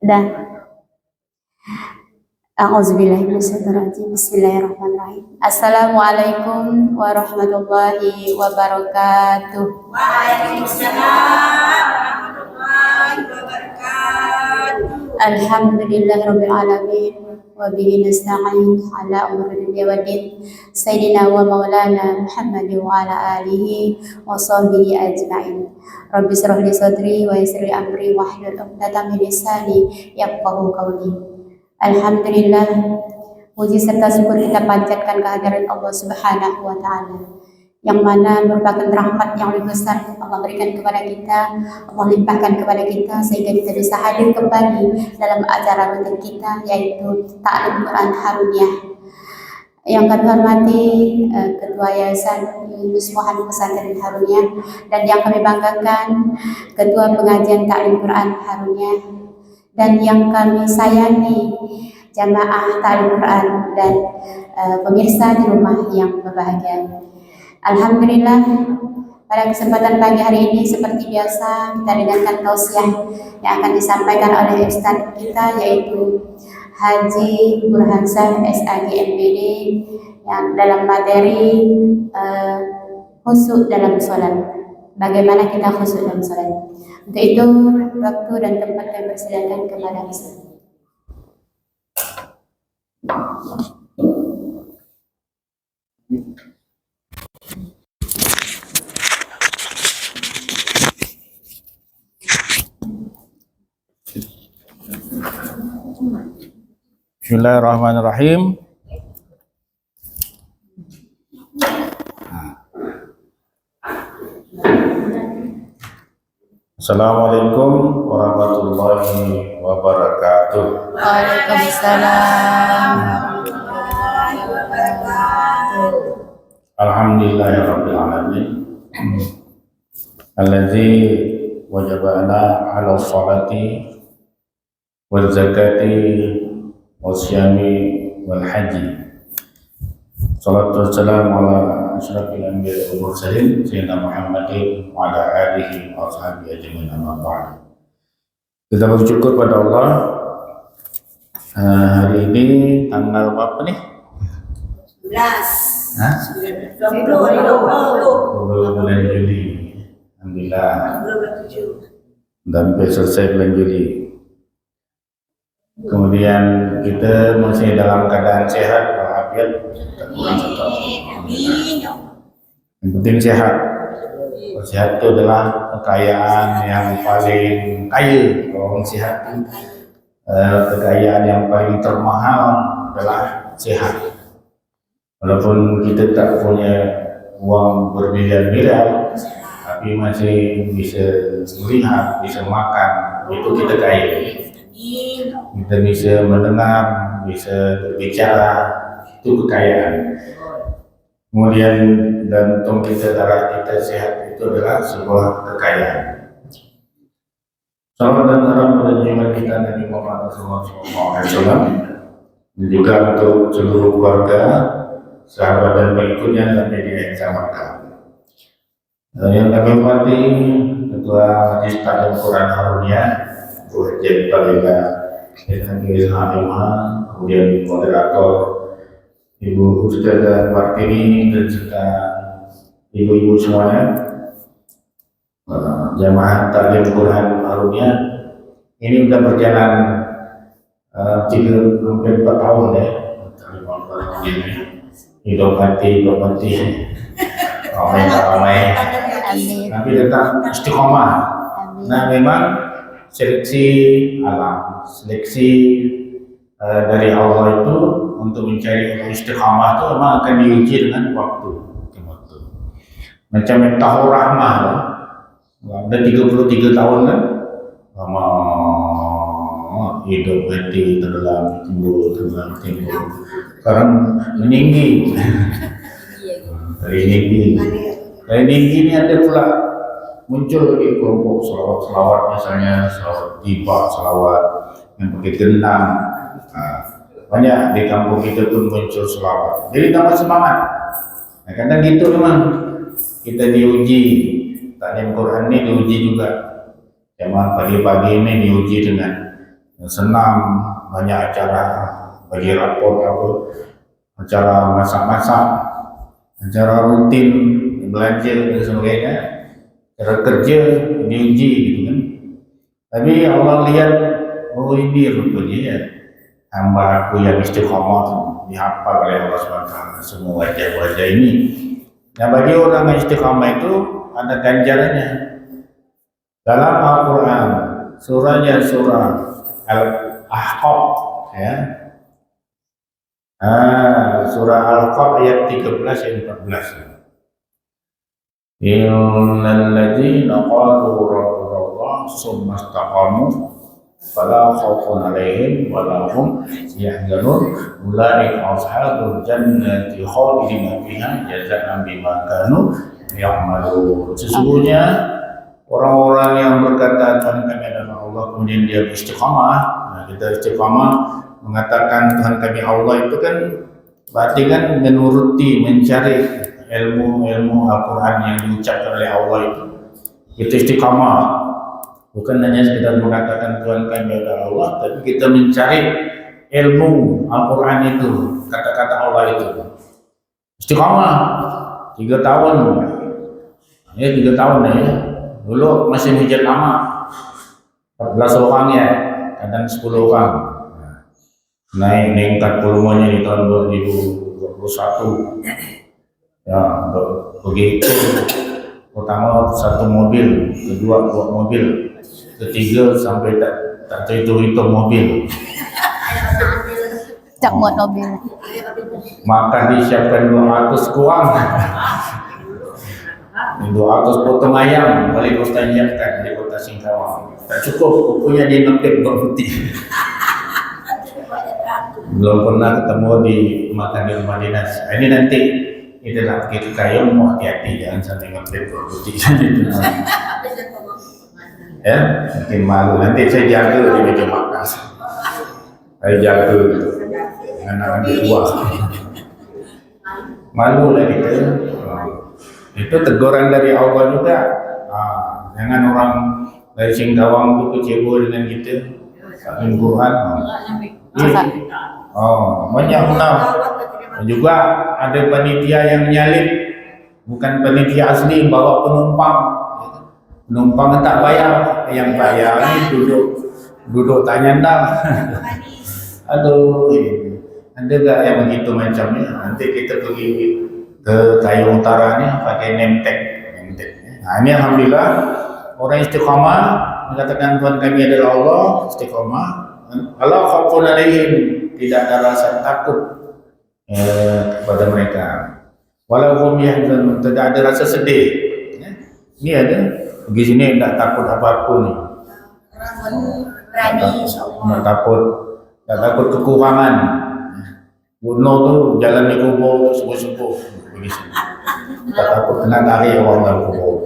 Dah. A'udzubillahi minasyaitonirrajim. Bismillahirrahmanirrahim. Assalamualaikum warahmatullahi wabarakatuh. Waalaikumsalam warahmatullahi wabarakatuh. Alhamdulillahirabbil alamin wa bihi nasta'in ala umuri dunya waddin. Sayyidina wa maulana Muhammad wa ala alihi wa sahbihi ajma'in. Rabbi shrah li sadri wa yassir li amri wahlul 'uqdatam min lisani yafqahu qawli. Alhamdulillah, puji serta syukur kita panjatkan kehadirat Allah Subhanahu wa taala, yang mana merupakan rahmat yang lebih besar Allah berikan kepada kita, Allah limpahkan kepada kita sehingga kita bisa hadir kembali dalam acara rutin kita, yaitu Ta'lim Quran Haruniyah. Yang kami hormati Ketua Yayasan Yunus Muhammad Pesantren Haruniyah, dan yang kami banggakan Ketua Pengajian Ta'lim Quran Haruniyah, dan yang kami sayangi jamaah Ta'lim Quran dan pemirsa di rumah yang berbahagia. Alhamdulillah, pada kesempatan pagi hari ini seperti biasa kita dengarkan tausiah yang akan disampaikan oleh Ustaz kita, yaitu Haji Burhansyah SAG MPD, yang dalam materi khusyuk dalam sholat. Bagaimana kita khusyuk dalam sholat? Untuk itu, waktu dan tempat kami persilakan kepada Ustaz. Bismillahirrahmanirrahim. Assalamualaikum warahmatullahi wabarakatuh. Waalaikumsalam. Alhamdulillahirabbil alamin. Allazi wajaba ala sholati wal zakati wasyami wal haji. Salatu wassalamu ala asyrafil anbiya'i wal mursalin sayyidina Muhammadin wa ala alihi wa sahbihi ajmain, amma ba'd. Kita bersyukur pada Allah. Hari ini tanggal apa nih? 11. Hah? 20. Bulan Juli. Alhamdulillah. 27. Sampai selesai bulan Juli. Kemudian kita masih dalam keadaan sehat walafiat. Yang penting sehat. Sehat itu adalah kekayaan yang paling kaya. Orang sehat itu kekayaan yang paling termahal adalah sehat. Walaupun kita tak punya uang bermiliar-miliar, tapi masih bisa melihat, bisa makan, itu kita kaya. Kita bisa mendengar, bisa berbicara, itu kekayaan. Kemudian jantung kita, darah kita sehat, itu adalah sebuah kekayaan. Salam dan salam pada junjungan kita Nabi Muhammad SAW, dan juga untuk seluruh keluarga, sahabat dan pengikutnya sampai di akhir zaman. Yang kami hormati Ketua Majelis Ta'lim Quran Haruniyah, Bu Haji Balila Hafiz Hamimah, kemudian moderator Ibu Ustazah Martini, dan serta ibu-ibu semuanya, jamaah Ta'lim Quran Haruniyah. Ini sudah berjalan 3-4 tahun ya. Hidup mati, ramai, tapi tetap istiqomah. Nah, memang seleksi alam, seleksi dari Allah itu untuk mencari istiqamah itu memang akan diuji dengan waktu. Macam tahun rahmah, ada 33 tahun kan, lama hidup mati tenggelam timbul. Sekarang meninggi. Dari tinggi ini ada pula muncul di kelompok selawat misalnya, selawat tiba, selawat yang pakai gendang. Banyak di kampung kita pun muncul selawat. Jadi tambah semangat. Nah, kadang gitu memang kita diuji. Ta'lim Quran ini diuji juga. Memang pagi-pagi ini diuji dengan senam, banyak acara bagi raport apa, acara masak-masak, acara rutin belanja dan sebagainya, cara kerja diuji gitu kan. Tapi Allah lihat, oh ini rupanya ya hamba aku yang istiqomah dihafal oleh Allah SWT semua wajah-wajah ini. Nah bagi orang yang istiqomah itu ada ganjarannya. Dalam Al-Quran, surahnya surah Al-Ahqaf, ya. Surah Al-Ahqaf ayat 13 dan 14. Innal ladzina qalu rabbuna tsumma istaqamu fala khaufun 'alaihim wa la hum yahzanun ulaika ashabul jannati khalidina fiha jazaa'an bima kanu ya'malun. Sesungguhnya orang-orang yang berkata Tuhan kami adalah Allah, kemudian dia istiqamah. Nah, kita istiqamah mengatakan Tuhan kami Allah itu kan berarti kan menuruti, mencari ilmu Al-Quran yang diucapkan oleh Allah itu istiqamah. Bukan hanya sekedar mengatakan Tuhan kami adalah Allah, tapi kita mencari ilmu Al-Quran itu, kata-kata Allah itu. Istiqamah 3 tahun. Ya 3 tahun ya. Dulu masih hujan lama, 14 orang ya, kadang 10 orang. Naik meningkat volumenya di tahun 2021. Ya, begitu. Pertama 1 mobil, kedua 2 mobil, ketiga sampai tak terhitung mobil. Tak muat mobil. Makan disiapkan 200 kurang. 200 potong ayam boleh Ustaz nyiapkan di kota Singkawang. Tak cukup, pokoknya dia ngepek buat putih. Belum pernah ketemu di makan di rumah dinas. Ini nanti itulah kita kayu mau hati-hati, jangan sampai ngepek buat putih. Ya, mungkin malu. Nanti saya jaga di meja makan. Saya jaga anak-anak di luar. Malu lah kita. Itu teguran dari Allah juga. Jangan orang dari Singkawang itu kecewa dengan kita. Saking Quran. Banyak menang. Juga ada panitia yang menyalip, bukan panitia asli, bawa penumpang. Penumpang tak bayar, yang bayar ni duduk tak nyandang. Aduh, ada tak yang begitu macamnya? Nanti kita pergi ke Kayu Utara ni pakai name tag. Nah, ini alhamdulillah orang istiqamah mengatakan Tuhan kami adalah Allah, istiqamah. Allah khaufun 'alaihim, tidak ada rasa takut kepada mereka. Walau hum yahzanun, tidak ada rasa sedih. Ini ada pergi sini tidak takut apa-apa ni. Tak takut kekurangan. Bunuh tu jalan di kubur tu subuh-subuh pergi sini. Tak takut kena tarik orang dalam kubur.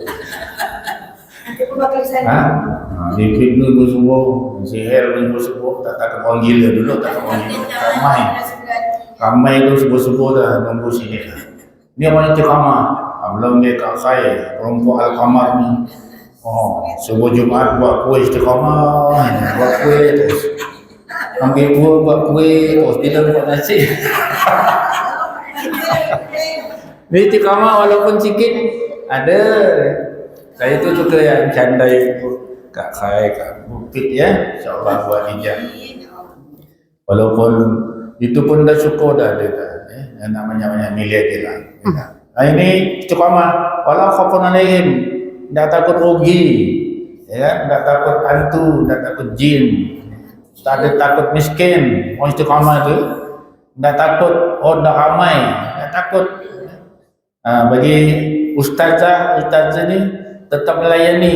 Di pintu subuh, sihir subuh, tak takut orang gila dulu, tak takut orang gila. Ramai tu subuh-subuh dah nunggu sini. Ni orang istiqamah. Belum dia kat saya, perempuan Al-Qamar ni. Subuh Jumaat buat kuih istiqamah, buat kuih terus. Ambil buah buat kuih terus, bila buat nasi. Istiqamah walaupun sikit ada. Saya tu suka yang candai Kak Khai, Kak Bukit ya, insyaAllah buat hijab. Walaupun itu pun dah syukur dah ada dah, ya. Namanya milik dia lah. Ini istiqamah, walau khaufun 'alaihim, tidak takut rugi, ya, tidak takut hantu, tidak takut jin, tak ada takut miskin. Orang istiqamah tu tidak takut tak ramai, tidak takut. Bagi ustazah ni tetap melayani,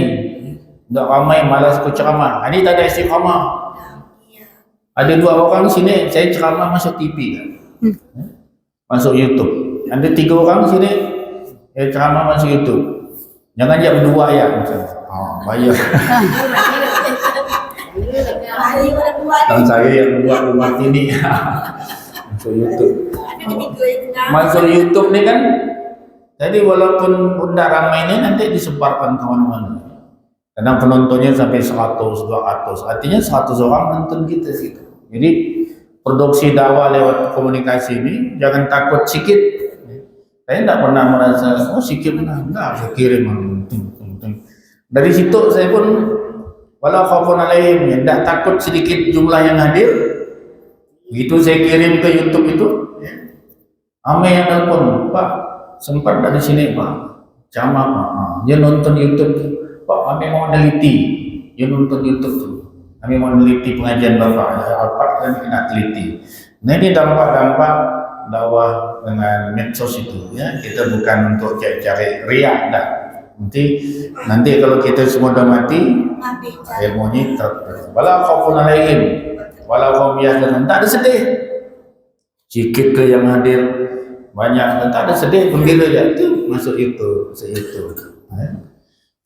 tidak ramai malas ku ceramah. Ini tak ada istiqamah. Ada 2 orang sini, saya ceramah masuk TV, masuk YouTube. Ada 3 orang sini, saya ceramah masuk YouTube. Jangan dia berdua ayat macam bayar. Dan saya yang buat rumah ini masuk YouTube. Masuk YouTube ni kan, jadi walaupun benda ramai ni nanti disebarkan ke mana-mana. Kadang penontonnya sampai 100, 200. Artinya 100 orang nonton kita situ. Jadi produksi dakwah lewat komunikasi ini jangan takut sikit. Saya tidak pernah merasa sikit enggak, saya kirim. Dari situ saya pun walau khaufun alaihim, tidak takut sedikit jumlah yang hadir. Begitu saya kirim ke YouTube itu, Ame yang nelpon, Pak, sempat dari sini Pak, jamaah Pak, dia nonton YouTube tuh. Pak, kami mau neliti, dia nonton YouTube tuh. Kami mau neliti pengajian Bapak, Alpak dan kita teliti. Nah ini dampak-dampak dakwah dengan medsos itu, ya. Kita bukan untuk cari riak, dah. Nanti kalau kita semua dah mati, ilmunya walau khaufun alaihim, walau hum yahzanun, tak ada sedih. Sikit ke yang hadir, banyak, tak ada sedih, gembira ya. Itu masuk itu.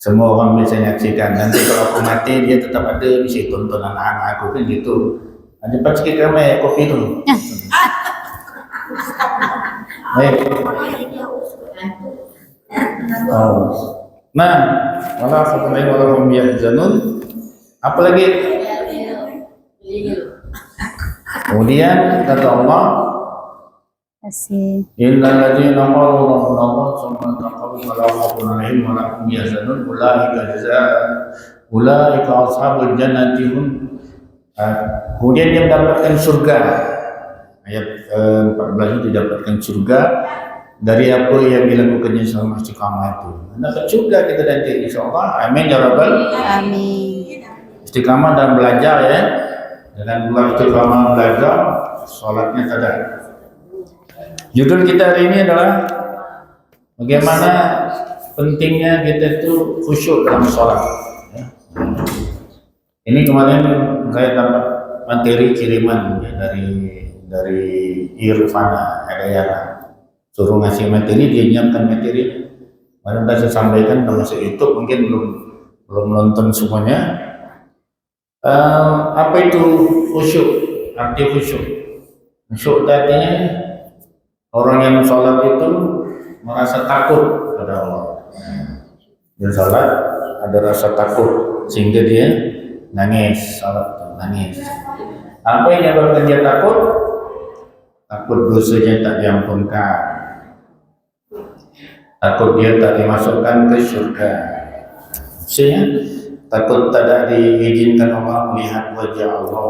Semua orang bisa nyaksikan. Nanti kalau aku mati, dia tetap ada, bisa tonton anak-anak aku kan gitu. Cepat sikit ramai kopi tu. Nah, wala khaufun wala hum yahzanun. Apa lagi? Kemudian kata Allah, Innal ladzina qalu rabbuna Allah tsumma taqabbal wala khaufun 'alaihim wa la hum yahzanun ulaika ashabul jannati hum. Kemudian dia mendapatkan surga. Ayat 14 itu didapatkan surga dari apa yang dilakukannya selama istiqamah itu. Dapat surga kita nanti insyaallah. Amin ya rabbal Amin. istiqamah dan belajar ya. Dengan istiqamah belajar, salatnya tada. Judul kita hari ini adalah bagaimana pentingnya kita itu khusyuk dalam sholat. Ya. Ini kemarin saya dapat materi kiriman ya, dari Irfana Hidayana. Suruh ngasih materi, dia nyiapkan materi. Kemarin saya sampaikan termasuk YouTube, mungkin belum nonton semuanya. Apa itu khusyuk? Arti khusyuk. Khusyuk artinya orang yang sholat itu merasa takut pada Allah. Dia sholat ada rasa takut sehingga dia nangis, sholat nangis. Apa yang menyebabkan dia takut? Takut dosanya tak diampunkan, takut dia tak dimasukkan ke surga. Maksudnya takut tidak diizinkan Allah melihat wajah Allah.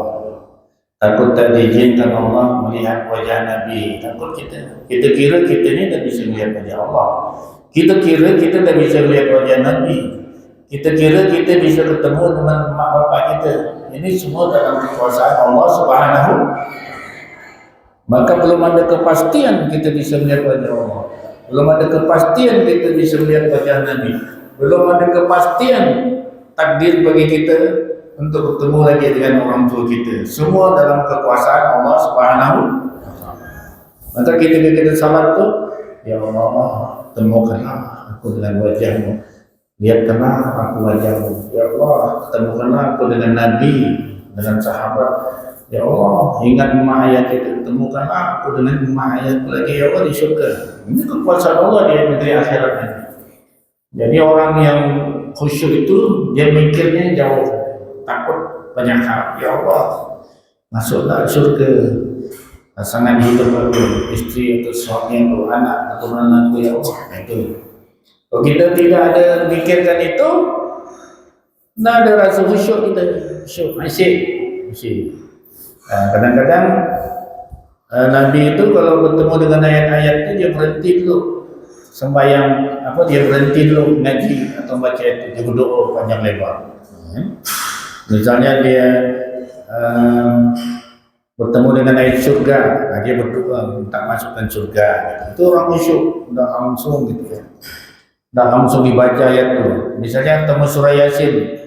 Takut tak diizinkan Allah melihat wajah Nabi. Takut kita kira kita ni tak bisa melihat wajah Allah. Kita kira kita tak bisa melihat wajah Nabi. Kita kira kita bisa ketemu dengan mak bapak kita. Ini semua dalam kekuasaan Allah Subhanahu. Maka belum ada kepastian kita bisa melihat wajah Allah. Belum ada kepastian kita bisa melihat wajah Nabi. Belum ada kepastian takdir bagi kita untuk bertemu lagi dengan orang tua kita. Semua dalam kekuasaan Allah Subhanahu. Maka kita salat tu, ya Allah, temukanlah aku dengan wajahmu. Lihatkanlah aku wajahmu. Ya Allah, temukanlah aku dengan Nabi, dengan sahabat. Ya Allah, ingat emak ayat itu. Temukanlah aku dengan emak ayat lagi. Ya Allah di surga. Ini kekuasaan Allah di negeri akhirat ini. Jadi orang yang khusyuk itu dia mikirnya jauh, takut banyak hal. Ya Allah, masuklah surga, pasangan hidup aku, istri atau suami atau anak atau anakku, ya Allah. Itu. Kalau kita tidak ada mikirkan itu, tidak ada rasa khusyuk kita. Khusyuk masih. Kadang-kadang Nabi itu kalau bertemu dengan ayat-ayat itu dia berhenti dulu. Sembahyang dia berhenti dulu ngaji atau baca itu, dia berdoa panjang lebar. Misalnya dia bertemu dengan ayat surga, dia berdoa minta masukkan surga. Itu orang khusyuk, udah langsung gitu ya. Udah langsung dibaca ayat itu. Misalnya temu surah Yasin,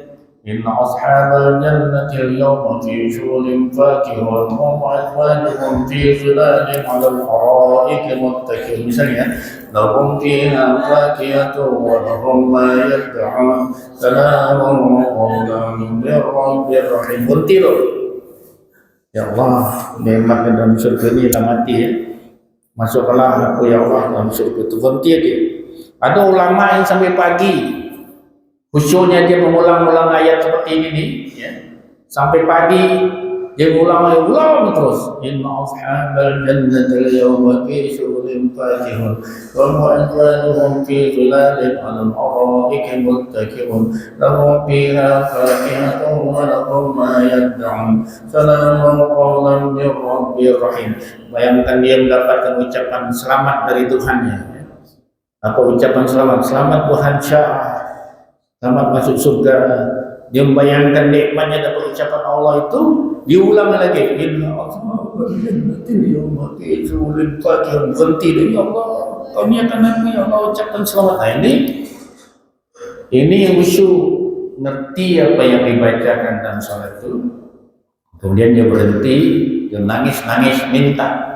Inna ashabal jannati al-yawma fi syughlin fakihun hum azwajuhum fi zilalin 'alal ara'iki muttaqi'un. Misalnya lahum fiha fakihatun wa lahum ma yad'un salamun qawlan min rabbir rahim. Berhenti loh. Ya Allah, nikmat dalam surga ini dah mati ya. Masuklah aku ya Allah dalam surga itu. Berhenti dia. Ada ulama yang sampai pagi Khusyuknya dia mengulang-ulang ayat seperti ini nih, ya. Sampai pagi dia ulang terus. Inna ashabal jannati yawma fi syughlin fakihun wa mu'azwajuhum fi zilalin 'alal ara'iki muttaki'un lahum fiha fakihatun wa lahum ma yad'un salamun qawlan min rabbir rahim. Bayangkan dia mendapatkan ucapan selamat dari Tuhannya. Apa ucapan selamat? Selamat Tuhan Syah, selamat masuk surga. Dia membayangkan nikmatnya dapat ucapan Allah itu, diulang lagi. Berhenti dari Allah. Kami akan nabi Allah ucapkan selamat. Nah, ini yang khusyuk, ngerti apa yang dibacakan dalam salat itu. Kemudian dia berhenti, dia nangis minta.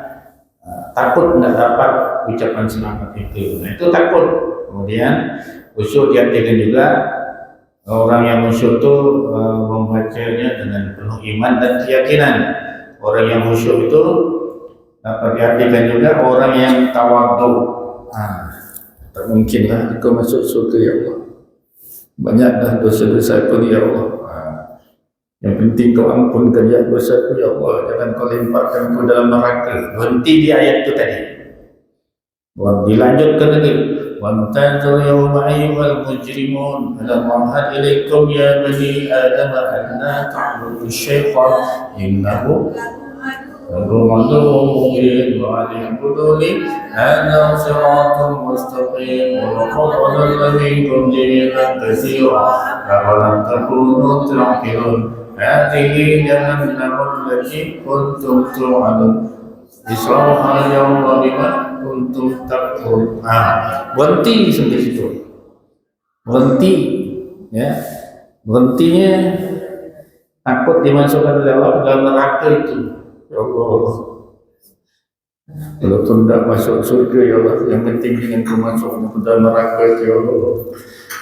Takut tidak dapat ucapan selamat itu. Nah, itu takut. Kemudian khusyuk diartikan juga orang yang khusyuk itu membacanya dengan penuh iman dan keyakinan. Orang yang khusyuk itu dapat diartikan juga orang yang tawadhu. Tak mungkinlah engkau masuk surga ya Allah. Banyaklah dosa-dosa aku ya Allah. Yang penting kau ampunkan ya dosaku ya Allah. Jangan kau lemparkan aku dalam neraka. Berhenti di ayat itu tadi. Dilanjutkan lagi. وَامْتَازُوا يَوْمَ أَيُّهَا الْمُجْرِمُونَ أَلَمْ أَعْهَدْ إِلَيْكُمْ يَا بَنِي آدَمَ أَلَّا تَعْبُدُوا الشَّيْطَانَ إِنَّهُ لَكُمْ عَدُوٌّ مُّبِينٌ وَأَنِ اعْبُدُونِي هَذَا صِرَاطٌ مُّسْتَقِيمٌ وَلَقَدْ أَضَلَّ مِنكُمْ جِبِلًا كَثِيرًا أَفَلَمْ تَكُونُوا تَعْقِلُونَ هَٰذِهِ جَهَنَّمُ الَّتِي كُنتُمْ تُوعَدُونَ اصْلَوْهَا يَوْمَ بِمَا kuntum takfur. Berhenti sampai situ. Berhenti, ya. Berhentinya takut dimasukkan oleh Allah ke dalam neraka itu. Ya Allah. Walaupun tidak masuk surga ya Allah, yang penting dengan kau masuk ke dalam neraka itu ya Allah.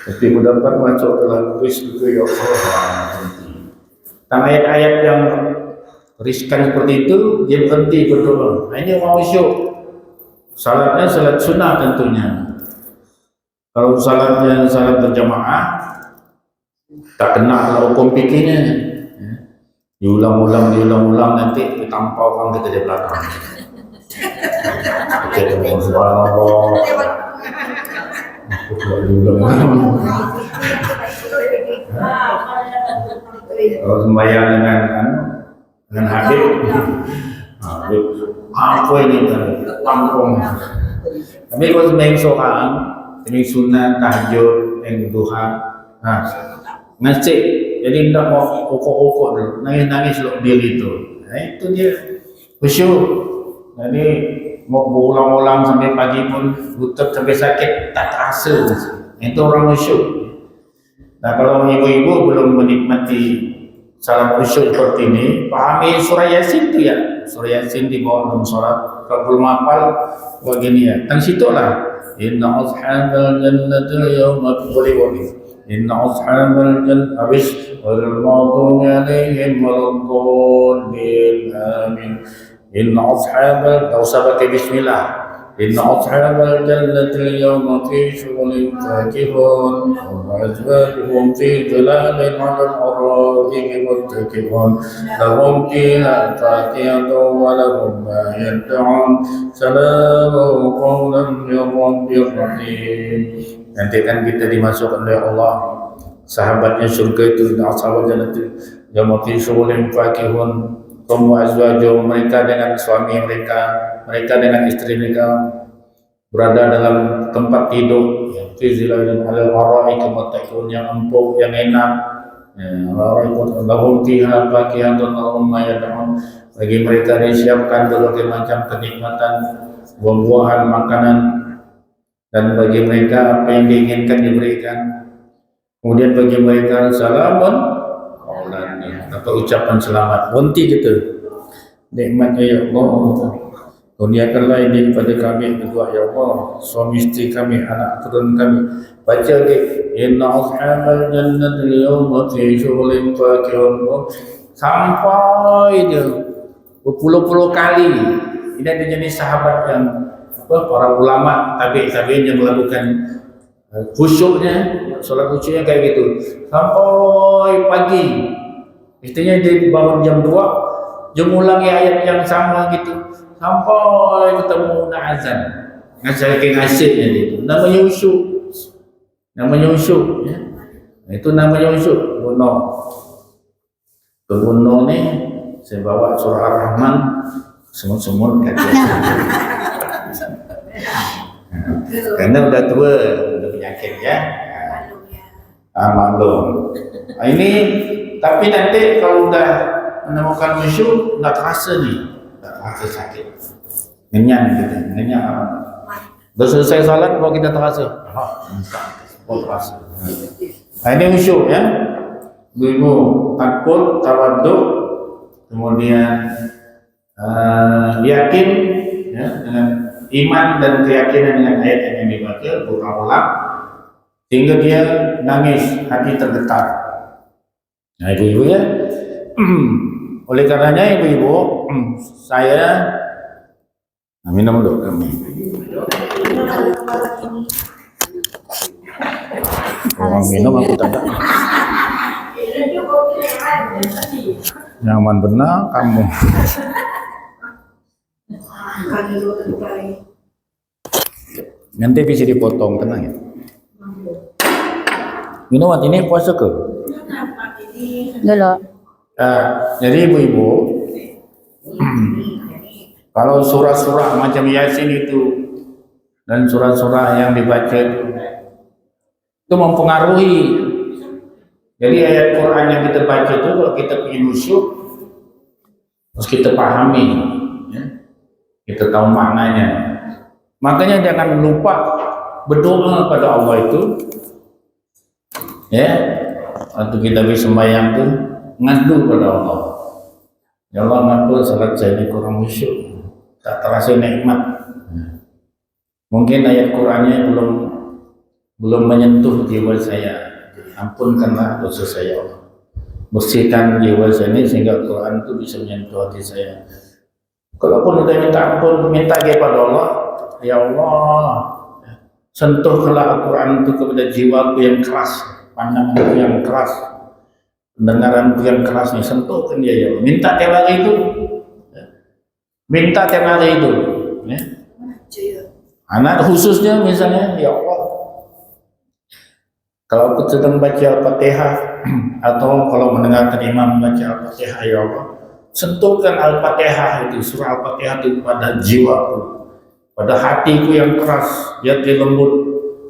Tapi kau dapat masuk ke dalam surga ya Allah. Tentang ayat-ayat yang riskan seperti itu, dia berhenti berdoa. Nah, ini orang khusyuk. Salatnya salat sunnah tentunya. Kalau salatnya salat berjamaah, tak kena hukum fikihnya. Diulang-ulang nanti ditampau orang kita di belakang. Kita dengan subhanallah. Kalau sembahyang dengan hadis, apa ini pangkong. Tapi kalau sembahyang seorang, ini sunat, tahajud, yang duha, ngasih. Jadi tidak mau pokok-pokok dulu, nangis-nangis loh diri itu. Nah itu dia khusyuk. Jadi mau berulang-ulang sampai pagi pun lutut sampai sakit tak terasa. Itu orang khusyuk. Nah kalau ibu-ibu belum menikmati salat khusyuk seperti ini, pahami surah Yasin itu ya. Surah Yasin di bawah dalam sholat. Kalau belum hafal, begini ya. Tang situ lah. Inna ashabal jannati yawma boleh. Inna ashabal jannati habis. Wal maghdubi alaihim waladdallin. Amin. Inna ashabal, tak usah pakai bismillah. Inna ashabal jannati yawma fi syughlin fakihun wa azwajuhum fi zilalin 'alal ara'iki muttaki'un lahum fiha fakihatun wa lahum ma yad'un salamun qawlan min rabbir rahim. Nanti kan kita dimasukkan oleh Allah sahabatnya surga itu, ashabal jannati yawma fi syughlin fakihun wa azwajuhum, mereka dengan suami mereka dengan istri mereka berada dalam tempat tidur fi zilalin 'alal ara'iki muttaki'un, yang empuk, yang enak. Lahum fiha fakihatun wa hum yad'un, bagi mereka disiapkan berbagai macam kenikmatan, buah-buahan, makanan, dan bagi mereka apa yang diinginkan diberikan. Kemudian bagi mereka salamun qawlan, atau ucapan selamat. Berhenti gitu. Nikmatnya ya Allah, kurniakanlah ini kepada kami berdua ya Allah, suami istri kami, anak turun kami. Baca lagi, inna ashabal jannati yawma fi syughlin fakihun, sampai dia berpuluh-puluh kali. Ini ada jenis sahabat yang para ulama tabi'in yang melakukan khusyuknya, solat khusyuknya kayak gitu sampai pagi. Istinya dia bangun jam 2, dia ulangi ayat yang sama gitu sampai ketemu azan. Ngasih-ngasihnya itu namanya khusyuk. Namanya khusyuk ya. Itu namanya khusyuk. Buno nih saya bawa surah Ar-Rahman semut-semut kaki. Karena udah tua, udah penyakit ya. Maklum. Ini tapi nanti kalau udah menemukan khusyuk nggak terasa nih, nggak terasa sakit, ngenyang gitu, ngenyang. Udah selesai salat kalau kita terasa, terasa. Nah ini khusyuk ya. Ibu takut, tawaduk, kemudian yakin ya, dengan iman dan keyakinan dengan ayat yang dibaca berulang-ulang sehingga dia nangis, hati tergetar. Nah ibu-ibu ya, oleh karenanya ibu-ibu saya minum dulu kami. Orang minum aku tak ada. Nyaman benar kamu. Nanti bisa dipotong, tenang ya. Minuman ini puasa ke? Dulu. Jadi ibu-ibu, kalau surah-surah macam Yasin itu dan surah-surah yang dibaca itu mempengaruhi. Jadi ayat Quran yang kita baca itu kalau kita punya khusyuk, terus kita pahami, ya, kita tahu maknanya. Makanya jangan lupa berdoa pada Allah itu, ya, waktu kita bisa sembahyang itu ngadu pada Allah. Ya Allah, ngadu salat saya ini kurang khusyuk, tak terasa nikmat. Mungkin ayat Qurannya belum menyentuh jiwa saya. Ampunkanlah dosa saya Allah, bersihkan jiwa saya ini sehingga Quran itu bisa menyentuh hati saya. Kalaupun udah minta ampun, minta kepada Allah, ya Allah, sentuhlah Al-Quran itu kepada jiwaku yang keras, pandanganku yang keras, pendengaranku yang keras nih, sentuhkan dia ya Allah. Minta tiap hari itu, minta tiap hari itu, ya. Anak khususnya misalnya, ya Allah, kalau aku sedang baca Al-Fatihah atau kalau mendengarkan imam baca Al-Fatihah, ya Allah, sentuhkan Al-Fatihah itu, surah Al-Fatihah itu pada jiwaku, pada hatiku yang keras, biar dia lembut.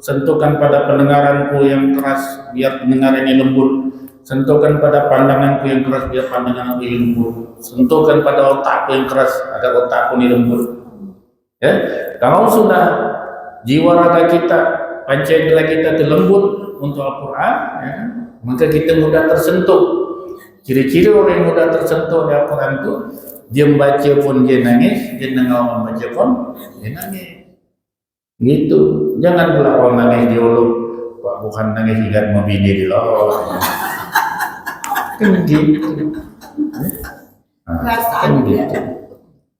Sentuhkan pada pendengaranku yang keras, biar pendengarannya lembut. Sentuhkan pada pandanganku yang keras, biar pandanganku yang lembut. Sentuhkan pada otakku yang keras, agar otakku ini lembut. Ya, kalau sudah jiwa raga kita, panca indera kita lembut untuk Al-Quran, ya, maka kita mudah tersentuh. Ciri-ciri orang yang mudah tersentuh oleh Al-Quran itu, dia membaca pun dia nangis, dia dengar orang baca pun dia nangis. Gitu. Jangan pula orang nangis diolok, Pak, bukan nangis ingat mau bini di loh. Kan gitu. Kan gitu.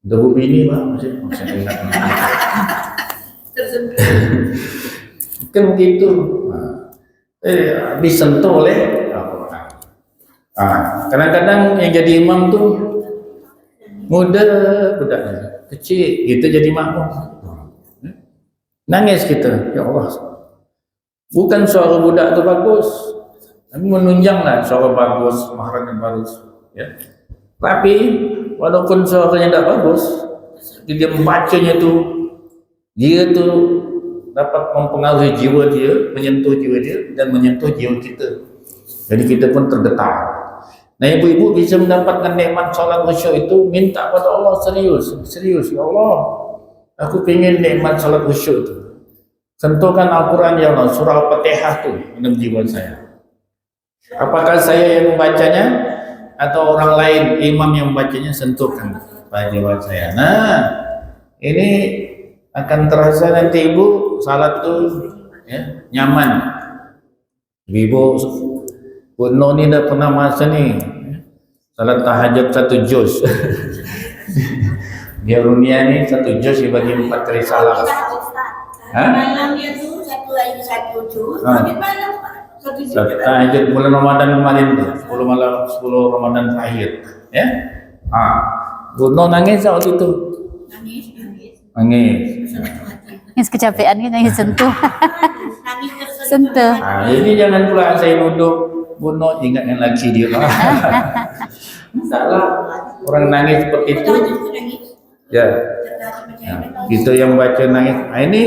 Udah bu bini Pak, masih ingat. Kan begitu. Disentuh oleh Al-Quran. Kadang-kadang yang jadi imam tuh muda, kecil, gitu jadi makmum. Nangis kita, ya Allah. Bukan suara budak itu bagus, tapi menunjanglah suara bagus, maharanya bagus. Ya. Tapi walaupun suaranya tidak bagus, dia membacanya tuh, dia tuh dapat mempengaruhi jiwa dia, menyentuh jiwa dia, dan menyentuh jiwa kita. Jadi kita pun tergetar. Nah ibu-ibu bisa mendapatkan nikmat sholat khusyuk itu, minta pada Allah serius, ya Allah, aku ingin nikmat sholat khusyuk itu. Sentuhkan Al-Quran ya Allah, surah Al-Fatihah itu dalam jiwa saya. Apakah saya yang membacanya atau orang lain imam yang membacanya, sentuhkan pada jiwa saya. Nah ini akan terasa nanti ibu salat tuh ya, nyaman. Ibu Bu Noni dah pernah masa nih salat tahajud 1 juz. Dia Runia nih 1 juz dibagi 4 kali salat. Malam dia tuh 1 lagi 1 juz. Ah. Bagaimana Pak? 1 juz. Tahajud bulan Ramadan kemarin tuh, 10 malam 10 Ramadan terakhir, ya. Buno nangis waktu itu. Nangis, nangis. Nangis. Yang kecapean kan yang sentuh. Nangis tersentuh. Sentuh. Ini jangan pula saya nuduh Buno ingatkan lagi dia. Salah. Orang nangis seperti itu. Nangis. Ya. Tertarik macam Nah, kita yang baca nangis. Ini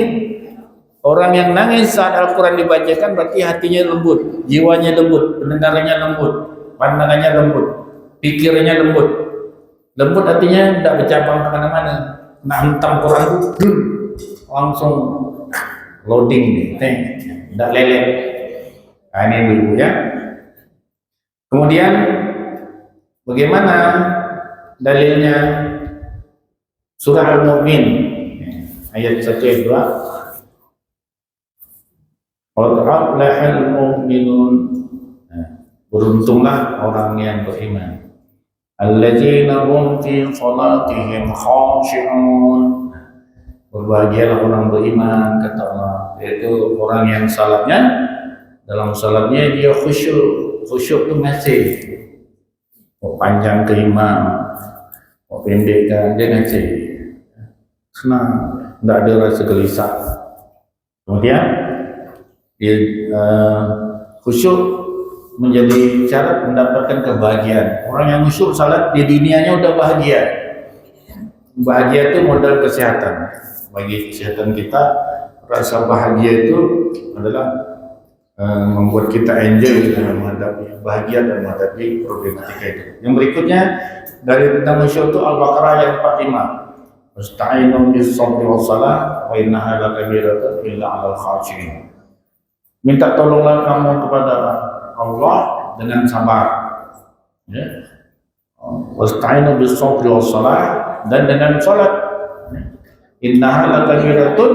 orang yang nangis saat Al-Quran dibacakan berarti hatinya lembut, jiwanya lembut, pendengarannya lembut, pandangannya lembut, pikirannya lembut. Lembut artinya tidak bercabang kemana-mana. Nak hentam Quran itu langsung loading nih, tidak lelet. Nah, ini dulu ya. Kemudian bagaimana dalilnya? Surah Al-Mu'min ayat 1 ayat 2. Qad aflahal mu'minun. Beruntunglah orang yang beriman. Alladzina hum fi salatihim khashi'un. Berbahagialah orang beriman, kata Allah, yaitu orang yang salatnya, dalam salatnya dia khusyuk. Khusyuk itu ngasih. Mau panjang ke imam, mau pendek kan dia ngasih. Senang, tidak ada rasa gelisah. Kemudian khusyuk menjadi syarat mendapatkan kebahagiaan. Orang yang khusyuk salat di dunianya udah bahagia. Bahagia itu modal kesehatan. Bagi kesehatan kita, rasa bahagia itu adalah membuat kita enjoy dalam menghadapi bahagia dan menghadapi problematika itu. Yang berikutnya dari tentang khusyuk itu Al-Baqarah ayat 45. Wasta'inu bis-sabri was-salah wa innaha lakabiratun illa 'alal khashi'in. Minta tolonglah kamu kepada Allah dengan sabar. Ya. Wasta'inu bis-sabri was-salah, dan dengan salat. Innaha lakabiratun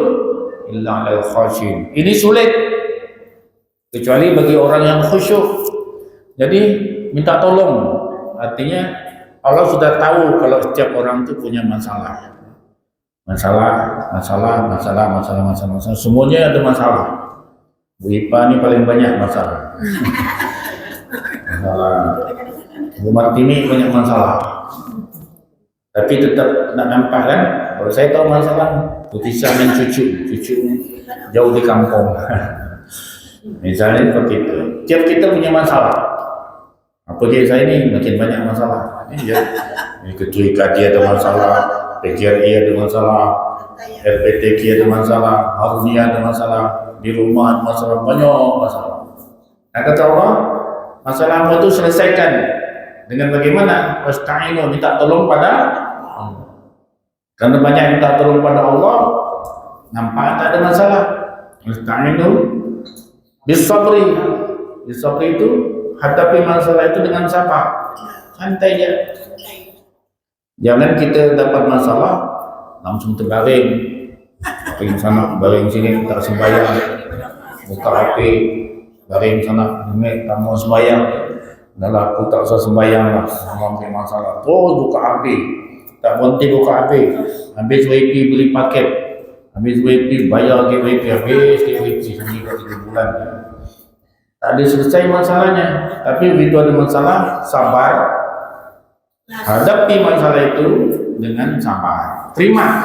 illa 'alal khashi'in. Ini sulit kecuali bagi orang yang khusyuk. Jadi minta tolong, artinya Allah sudah tahu kalau setiap orang itu punya masalah. Masalah, semuanya ada masalah. Bu Ipa ini paling banyak masalah. Bu Martini banyak masalah. Tapi tetap nak nampak kan? Kalau saya tahu masalah, Bu Tisa dan cucu jauh di kampung. Misalnya seperti itu. Tiap kita punya masalah. Apa dia saya ini makin banyak masalah. Ini ya. Ketua IKD ada masalah, PGRI ada masalah, LPTK ada masalah, Harunia ada masalah, di rumah ada masalah, banyak masalah. Nah, kata Allah, masalah itu selesaikan dengan bagaimana? Wasta'inu, minta tolong pada Allah. Karena banyak minta tolong pada Allah, nampak tak ada masalah. Wasta'inu bis-sabri. Bis-sabri itu hadapi masalah itu dengan sabar, santai aja. Jangan kita dapat masalah langsung terbaring, baring sana, baring sini, tak sembahyang, buka HP, baring sana, ini tak mau sembahyang, adalah aku tak usah sembahyang lah, sama masalah. Terus buka HP, tak berhenti buka HP, habis WiFi beli paket, habis WiFi bayar ke WiFi, habis ke WiFi sehingga 3 bulan. Tak ada selesai masalahnya, tapi begitu ada masalah, sabar. Hadapi masalah itu dengan sabar. Terima,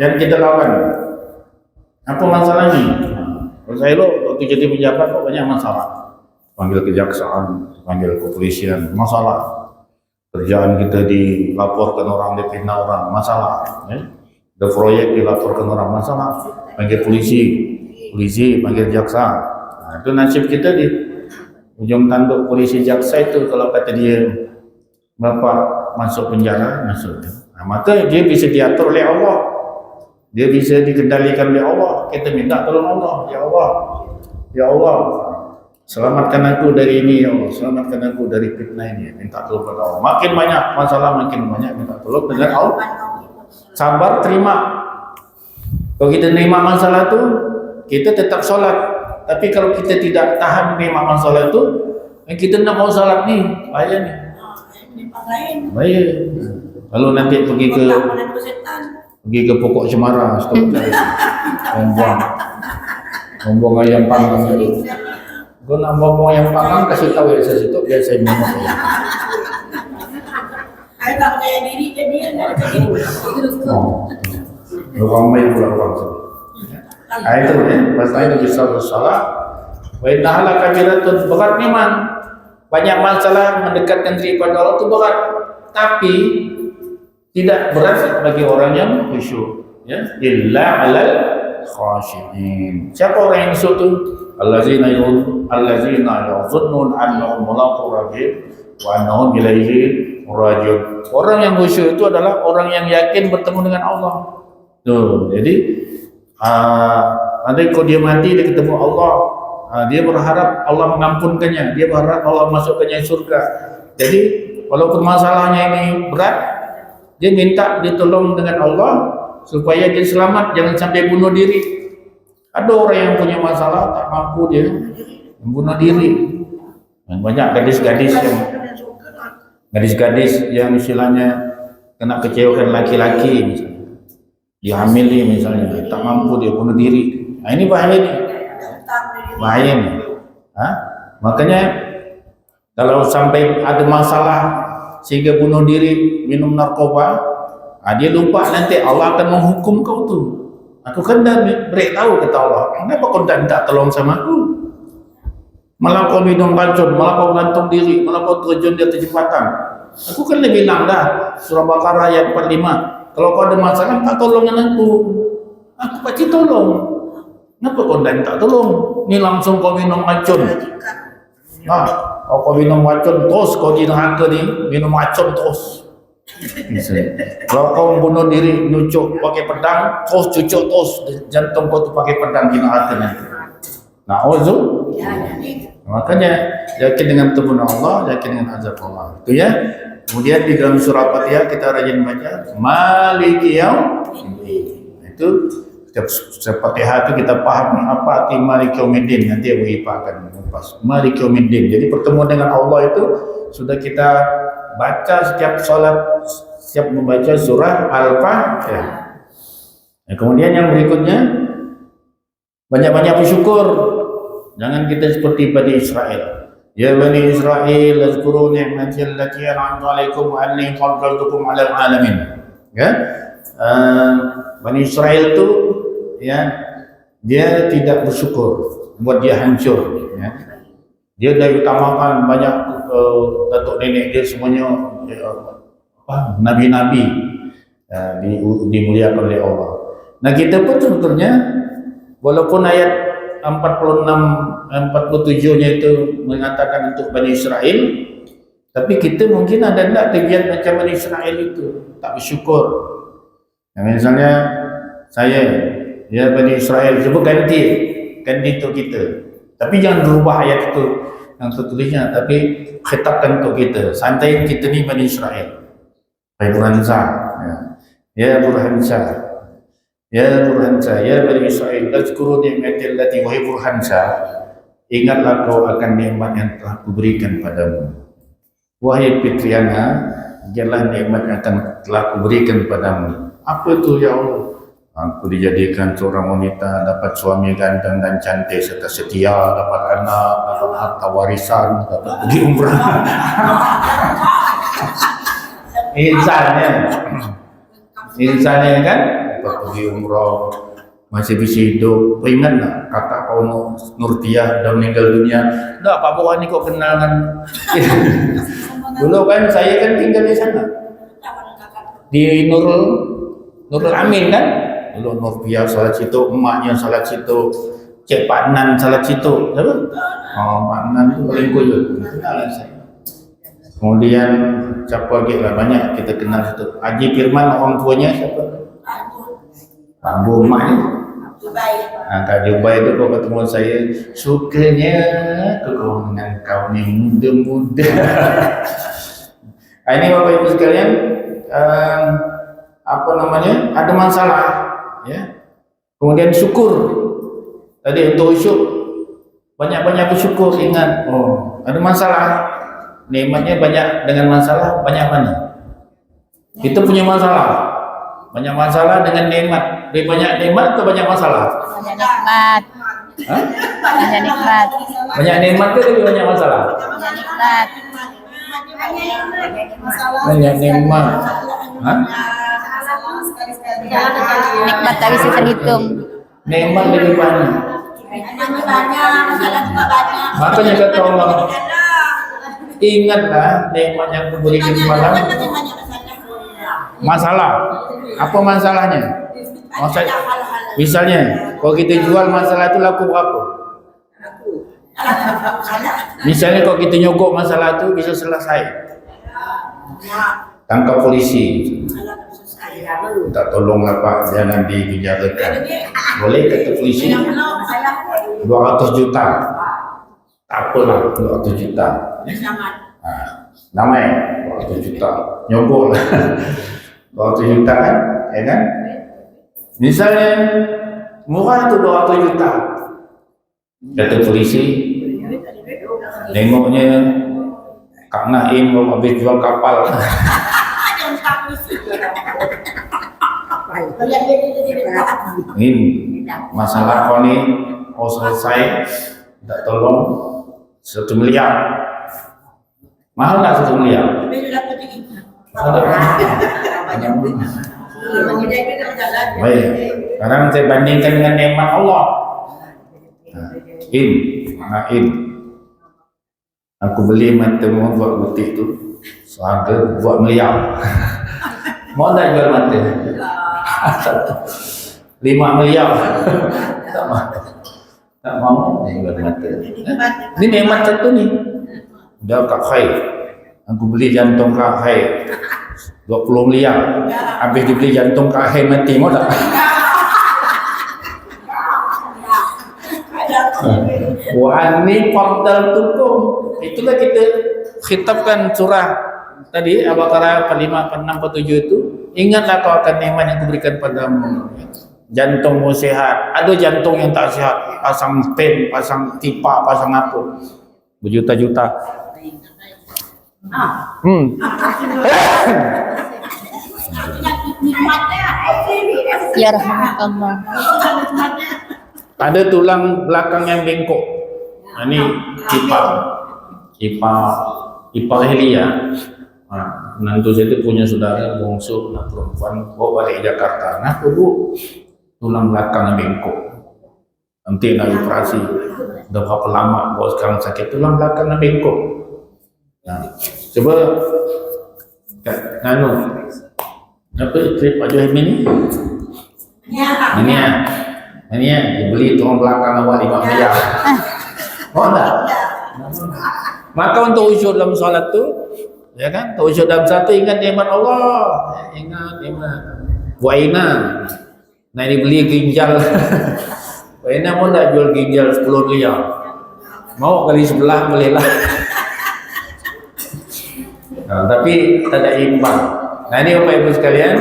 jangan kita lawan. Apa masalahnya? Kalau saya waktu jadi pejabat kok banyak masalah. Panggil kejaksaan, panggil kepolisian, masalah. Kerjaan kita dilaporkan orang, dipitnah orang, masalah. Ya? Ada proyek dilaporkan orang, masalah. Panggil polisi panggil jaksa. Nah, itu nasib kita di ujung tanduk polisi jaksa itu. Kalau kata dia Bapak masuk penjara, masuk. Nah, maka dia bisa diatur oleh Allah. Dia bisa dikendalikan oleh Allah. Kita minta tolong Allah. Ya Allah, selamatkan aku dari ini, ya Allah. Selamatkan aku dari fitnah ini. Minta tolong pada Allah. Makin banyak masalah, makin banyak minta tolong dengan Allah. Sabar, terima. Kalau kita terima masalah itu, kita tetap sholat. Tapi kalau kita tidak tahan terima masalah itu, kita tidak mau sholat nih, bahaya nih. Baik. Lalu nanti pergi ke pokok cemara, stop cari. Ngomong ayam panggang. Gue nak ngomong ayam panggang kasih tahu ya situ biar saya ngomong. Saya tak percaya diri jadi ada jadi. Ramai pula orang tu. Itu pasal itu bisa bersalah. Wa innahala kabiratun, berat memang. Banyak masalah mendekatkan diri pada Allah itu berat. Tapi tidak berat bagi orang yang khusyuk. Ya, illa alal khashiin. Siapa orang yang khusyuk itu? Allazina yazunnun annahum mulaqu rabbihim wa annahum ilaihi rajiun. Orang yang khusyuk itu adalah orang yang yakin bertemu dengan Allah. Tuh, jadi nanti kalau dia mati dia ketemu Allah, dia berharap Allah mengampunkannya, dia berharap Allah masukkannya surga. Jadi walaupun masalahnya ini berat, dia minta ditolong dengan Allah supaya dia selamat, jangan sampai bunuh diri. Ada orang yang punya masalah tak mampu dia bunuh diri. Banyak gadis-gadis yang istilahnya kena kecewakan laki-laki misalnya. Dihamili misalnya, tak mampu dia bunuh diri. Nah, ini bahaya nih. Bahaya nih. Makanya kalau sampai ada masalah sehingga bunuh diri, minum narkoba, dia lupa nanti Allah akan menghukum kau tuh. Aku kan dah beritahu kata Allah, kenapa kau tak minta tolong sama aku? Malah kau minum racun, malah kau gantung diri, malah kau terjun di atas jembatan. Aku kan dah bilang dah, Surah Baqarah ayat 45. Kalau kau ada masalah, tak tolongin aku pasti tolong. Kenapa kau tak tolong? Ni langsung kau minum racun. Kalau kau minum racun, terus kau di neraka ni, minum racun terus. Kalau kau bunuh diri, nyucuk pakai pedang, terus cucuk terus, jantung kau tu pakai pedang di neraka nanti. Na'udzu. Makanya yakin dengan teguran Allah, yakin dengan azab Allah. Itu ya. Kemudian di dalam surah Fatihah kita rajin baca Maliki Yaumiddin. Itu setiap Fatihah itu kita paham apa arti Maliki Yaumiddin. Nanti Abu Ipa akan mengupas Maliki Yaumiddin. Jadi pertemuan dengan Allah itu sudah kita baca setiap salat, setiap membaca surah Al-Fatihah. Kemudian yang berikutnya banyak-banyak bersyukur. Jangan kita seperti Bani Israel. Ya Bani Israel, azkuru ni'mati allati an'amtu 'alaikum wa anni faddaltukum 'alal 'alamin. Ya. Bani Israel itu ya dia tidak bersyukur, buat dia hancur ya. Dia dah utamakan banyak datuk nenek dia semuanya nabi-nabi dimuliakan oleh Allah. Nah, kita pun sebetulnya walaupun ayat 47-nya itu mengatakan untuk Bani Israel, tapi kita mungkin ada tak terbiat macam Bani Israel itu, tak bersyukur. Misalnya saya, ya Bani Israel, sebut ganti untuk kita. Tapi jangan berubah ayat itu yang tertulisnya, tapi khitabkan untuk kita. Santai kita ni Bani Israel. Hai Burhansa, ya Burhansa. Ya Burhansa, ya Bani Israel, azkuru ni'mati allati wa Burhansa. Ingatlah kau akan nikmat yang telah kuberikan padamu. Wahai Fitriana, ingatlah nikmat yang telah kuberikan padamu. Apa itu ya Allah? Aku dijadikan seorang wanita, dapat suami ganteng dan cantik serta setia, dapat anak, dapat harta warisan, dapat pergi umrah. Insannya kan, dapat pergi umrah, masih bisa hidup. Ingat tak kakak kau Nurtiah dah meninggal dunia? Dah Pak Bohan ni kau kenal kan? Dulu kan saya kan tinggal di sana, di Nurul Amin kan. Dulu Nurtiah salat situ, emaknya salat situ, Cik Pak Nan salat situ. Siapa? Pak Nan tu paling kuyut. Kenal saya. Kemudian siapa lagi lah, banyak kita kenal situ. Haji Firman orang tuanya siapa? Pak Bu emaknya. Kak Jubai itu kau ketemu saya, sukanya kau dengan kau ni muda-muda. Ini Bapak Ibu sekalian, apa namanya, ada masalah ya. Kemudian syukur. Tadi untuk syukur banyak-banyak bersyukur. Ingat, ada masalah, nikmatnya banyak dengan masalah banyak mana. Kita punya masalah, banyak masalah dengan nikmat. Lebih banyak nikmat atau banyak masalah? Banyak nikmat. Hah? Banyak nikmat. Banyak nikmat ke lebih banyak masalah? Banyak nikmat. Banyak nikmat. Hah? Nikmat tak bisa terhitung. Nikmat lebih banyak. Makanya kata Allah, ingatlah nikmat yang kuberikan kepadamu. Masalah. Apa masalahnya? Misalnya, kalau kita jual masalah itu laku berapa? Misalnya kalau kita nyogok masalah itu bisa selesai. Tangkap polisi. Minta tolonglah Pak, jangan dipenjarakan. Boleh kata polisi? 200 juta. Tak apalah, 200 juta. Namai 200 juta. Nyogok lah. 200 juta kan? Ya kan? Misalnya murah tu 200 juta. Kata polisi, nengoknya Kak Naim habis jual kapal. Ini masalah kau ni mau selesai, tak tolong 1 miliar. Mahal tak 1 miliar? Baik, sekarang saya bandingkan dengan nikmat Allah. Aku beli matamu buat butik tu, seharga buat miliar. Mau tak jual mata? 5 miliar. Tak mau. Tak mau jual mata. Ini nikmat satu ni. Dah Kak Khair. Aku beli jantung Kak Khair 20 miliar. Habis dibeli jantung Kak Khair mati, mau tak? Wa anni faddaltukum. Itulah kita khitabkan surah tadi Al-Baqarah 45, 46, 47 itu. Ingatlah kau akan nikmat yang kuberikan padamu. Jantungmu sehat. Ada jantung yang tak sehat, pasang pen, pasang tipa, pasang apa, berjuta-juta. Ya rahmatullah. Ada tulang belakang yang bengkok. Ini Ipa Helia. Menantu saya itu punya saudara bungsu, anak perempuan, bawa balik Jakarta. Nah, Bu, tulang belakang yang bengkok. Nanti nak operasi. Dah berapa lama bawa sekarang sakit tulang belakang yang bengkok. Nah, coba apa trip Pak Johim ini? Ini ya, dibeli tulang belakang awal 5 miliar. Mau tak? Maka untuk usyuk dalam solat tu, ya kan? Untuk usyuk dalam satu ingat nikmat Allah. Ingat nikmat. Bu Aina. Nah ini beli ginjal. Bu Aina mau tak jual ginjal 10 miliar? Mau kali sebelah boleh lah. Nah, tapi tak ada imbang. Nah ini Bapak Ibu sekalian,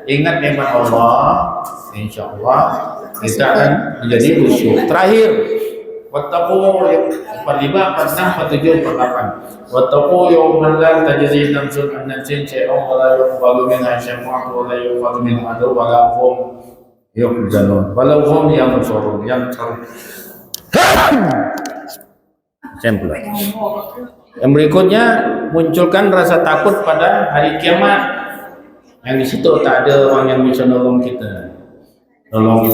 ingat nikmat Allah. InsyaAllah kita akan menjadi khusyuk. Terakhir, wattaqu 45, 46, 47, 48. Wattaqu yawman la tajzi nafsun an nafsin shay'an wa la yuqbalu minha syafa'atun wa la yu'khadhu minha 'adlun wa la hum yuhzanun wa la hum yansurun. Yang berikutnya, munculkan rasa takut pada hari kiamat. Yang di situ tak ada orang yang bisa nolong kita. Nolong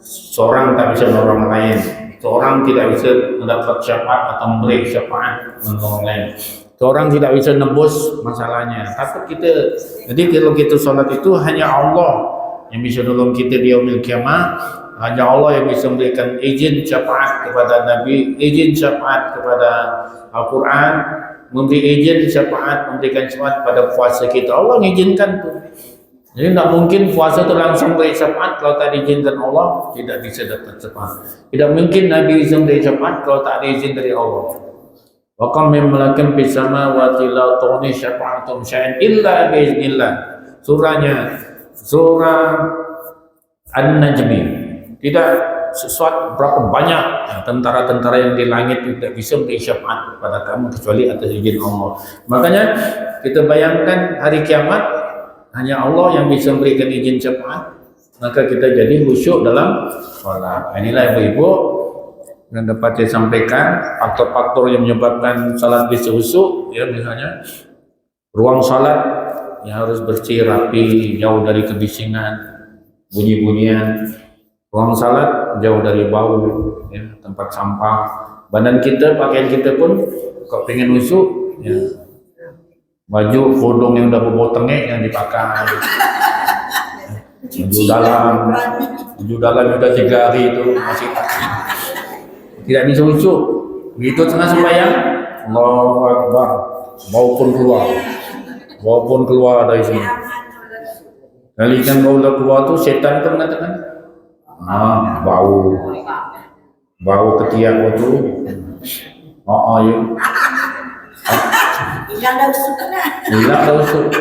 seorang tak bisa nolong lain. Seorang tidak bisa mendapat syafaat atau memberi syafaat menolong lain. Seorang tidak bisa nebus masalahnya. Tapi kita, jadi kalau kita solat itu hanya Allah yang bisa nolong kita di yaumil kiamah. Hanya Allah yang bisa memberikan izin syafaat kepada Nabi, izin syafaat kepada Al-Quran, memberi izin syafaat, memberikan syafaat pada puasa kita. Allah mengizinkan tu. Jadi tak mungkin puasa tu langsung beri syafaat kalau tak diizinkan Allah, tidak bisa dapat syafaat. Tidak mungkin Nabi bisa beri syafaat kalau tak ada izin dari Allah. Wa kam min malakin fis samawati la tughni syafa'atuhum syai'an illa bi iznillah. Surah An-Najmi. Tidak sesuatu berapa banyak tentara-tentara yang di langit tidak bisa beri syafaat kepada kamu kecuali atas izin Allah. Makanya kita bayangkan hari kiamat hanya Allah yang bisa memberikan izin syafaat, maka kita jadi khusyuk dalam salat. Inilah Ibu-ibu yang dapat saya sampaikan, faktor-faktor yang menyebabkan salat bisa khusyuk, ya misalnya ruang salat yang harus bersih, rapi, jauh dari kebisingan, bunyi-bunyian. Ruang salat jauh dari bau, ya, tempat sampah. Badan kita, pakaian kita pun kalau pengen khusyuk, ya, baju kodong yang udah bobot tengek yang dipakai. Baju dalam udah 3 hari itu masih pakai. Tidak bisa khusyuk. Begitu tengah sembahyang, Allahu Akbar, bau pun keluar dari sini. Kali kan bau udah keluar tuh setan kan mengatakan, bau ketiak itu, yuk. Hilang dah usuk lah. Hilang dah usuk.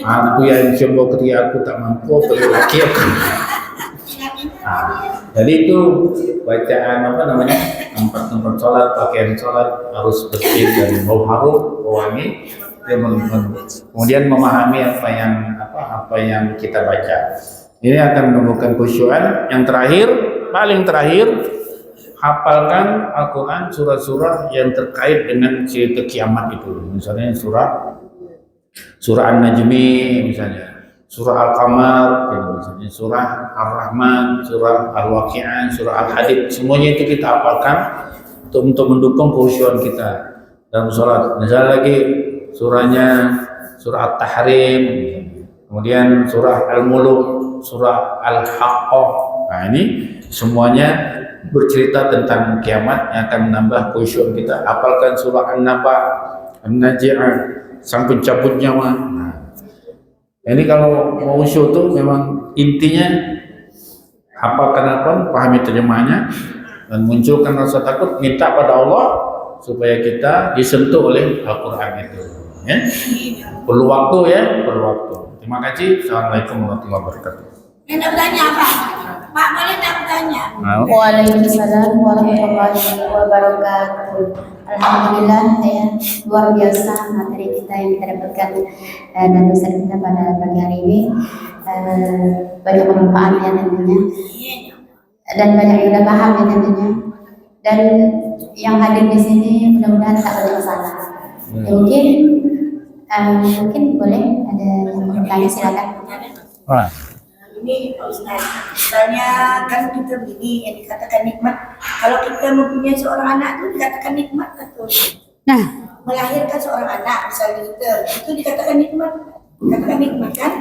Aku yang coba ketiak aku tak mampu, pergi laki aku. Jadi itu bacaan apa namanya, tempat sholat, pakaian sholat harus bersih dan bau harum, bau wangi. Kemudian memahami apa yang kita baca. Ini akan menemukan khusyuan. Yang terakhir, paling terakhir, hafalkan Al-Quran surah-surah yang terkait dengan cerita kiamat itu. Misalnya surah An-Najmi, misalnya surah Al-Qamar, misalnya surah Ar-Rahman, surah Al-Waqi'ah, surah Al-Hadid. Semuanya itu kita hafalkan untuk mendukung khusyuan kita dalam sholat. Misalnya lagi surahnya surah At-Tahrim, kemudian surah Al-Mulk, surah Al-Haqqah. Nah ini semuanya bercerita tentang kiamat yang akan menambah khusyuk kita. Hafalkan surah An-Naba, An-Naji'ah, sang pencabut nyawa. Nah, ini kalau mau khusyuk tuh memang intinya hafalkan pahami terjemahnya, dan munculkan rasa takut, minta pada Allah supaya kita disentuh oleh Al-Quran itu. Ya? Perlu waktu ya, perlu waktu. Terima kasih. Assalamualaikum warahmatullahi wabarakatuh. Nak bertanya apa? Pak boleh nak bertanya? Waalaikumsalam warahmatullahi wabarakatuh. Alhamdulillah ya, luar biasa materi kita yang kita dapatkan dan dosen kita pada pagi hari ini. Banyak manfaat ya tentunya, dan banyak yang sudah paham ya tentunya. Dan yang hadir di sini mudah-mudahan tak ada masalah. Ya, mungkin boleh ada yang bertanya, silakan. Ini Pak Ustaz, misalnya kan kita begini yang dikatakan nikmat. Kalau kita mempunyai seorang anak itu dikatakan nikmat atau melahirkan seorang anak misalnya itu dikatakan nikmat, dikatakan nikmat kan?